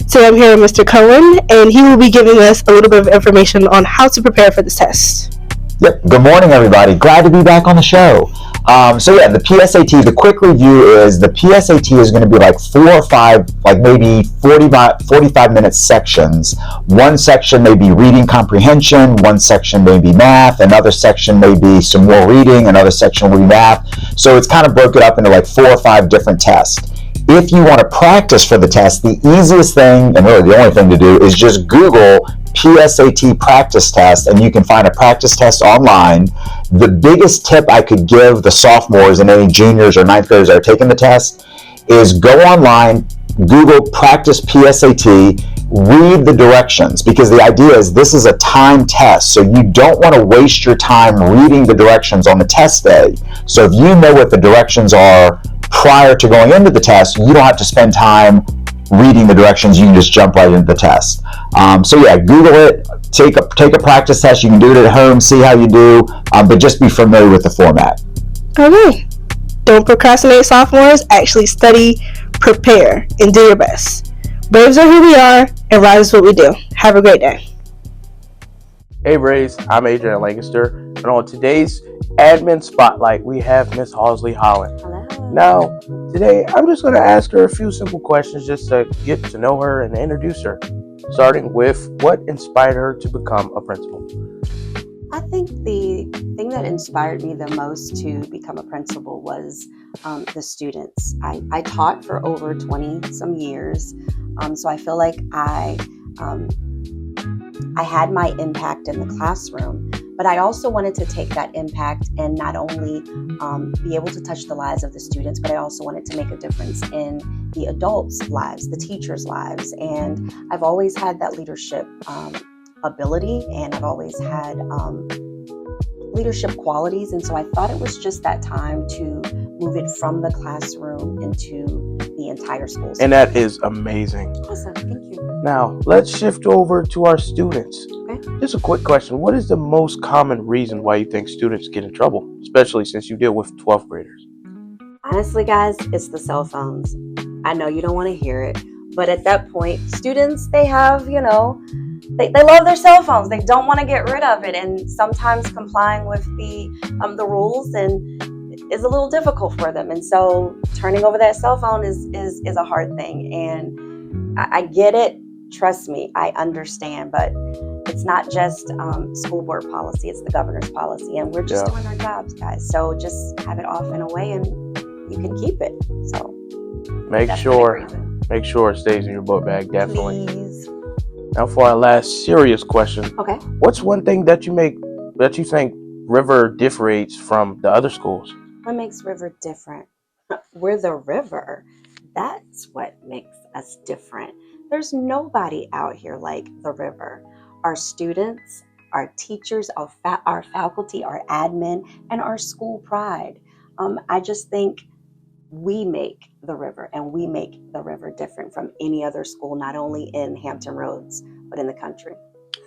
Today I'm here with Mr. Cohen, and he will be giving us a little bit of information on how to prepare for this test. Yep. Good morning, everybody. Glad to be back on the show. The PSAT, the quick review is the PSAT is going to be like 4 or 5, like maybe 45-minute sections. One section may be reading comprehension, one section may be math, another section may be some more reading, another section will be math. So it's kind of broken up into like 4 or 5 different tests. If you want to practice for the test, the easiest thing, and really the only thing to do, is just Google PSAT practice test, and you can find a practice test online. The biggest tip I could give the sophomores and any juniors or ninth graders that are taking the test is go online, Google practice PSAT, read the directions, because the idea is this is a timed test, so you don't want to waste your time reading the directions on the test day. So if you know what the directions are prior to going into the test, you don't have to spend time reading the directions. You can just jump right into the test. Google it, take a practice test. You can do it at home, see how you do, but just be familiar with the format. Okay. Don't procrastinate, sophomores. Actually study, prepare, and do your best. Braves are who we are, and Rise is what we do. Have a great day. Hey Braves, I'm Adrian Lancaster, and on today's Admin Spotlight, we have Miss Halsey Holland. Hello. Now, today I'm just going to ask her a few simple questions just to get to know her and introduce her, starting with what inspired her to become a principal. I think the thing that inspired me the most to become a principal was the students. I taught for over 20 some years, so I feel like I had my impact in the classroom, but I also wanted to take that impact and not only be able to touch the lives of the students, but I also wanted to make a difference in the adults' lives, the teachers' lives. And I've always had that leadership ability, and I've always had leadership qualities. And so I thought it was just that time to move it from the classroom into the entire school system. And that is amazing. Awesome, thank you. Now, let's shift over to our students. Okay. Just a quick question. What is the most common reason why you think students get in trouble, especially since you deal with 12th graders? Honestly, guys, it's the cell phones. I know you don't want to hear it, but at that point, students, they have, they love their cell phones. They don't want to get rid of it, and sometimes complying with the rules is a little difficult for them. And so turning over that cell phone is a hard thing. And I get it. Trust me, I understand, but it's not just school board policy, it's the governor's policy, and we're just doing our jobs, guys. So just have it off and away, and you can keep it. So make sure it stays in your book bag, definitely. Please. Now for our last serious question. Okay. What's one thing that you think River differentiates from the other schools? What makes River different? We're the River. That's what makes us different. There's nobody out here like the River. Our students, our teachers, our faculty, our admin, and our school pride. I just think we make the River, and we make the River different from any other school, not only in Hampton Roads, but in the country.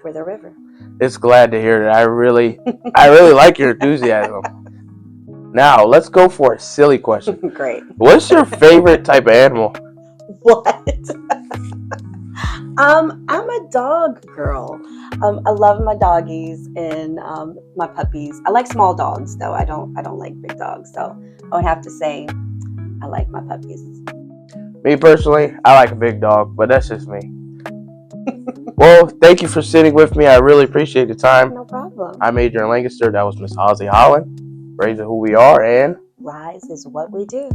We're the River. It's glad to hear that. I really like your enthusiasm. Now, let's go for a silly question. Great. What's your favorite type of animal? What? I'm a dog girl. I love my doggies and my puppies. I like small dogs though. I don't like big dogs. So I would have to say I like my puppies. Me personally, I like a big dog, but that's just me. Well, thank you for sitting with me. I really appreciate the time. No problem. I'm Adrian Lancaster. That was Miss Halsey Holland. Braves are who we are, and Rise is what we do.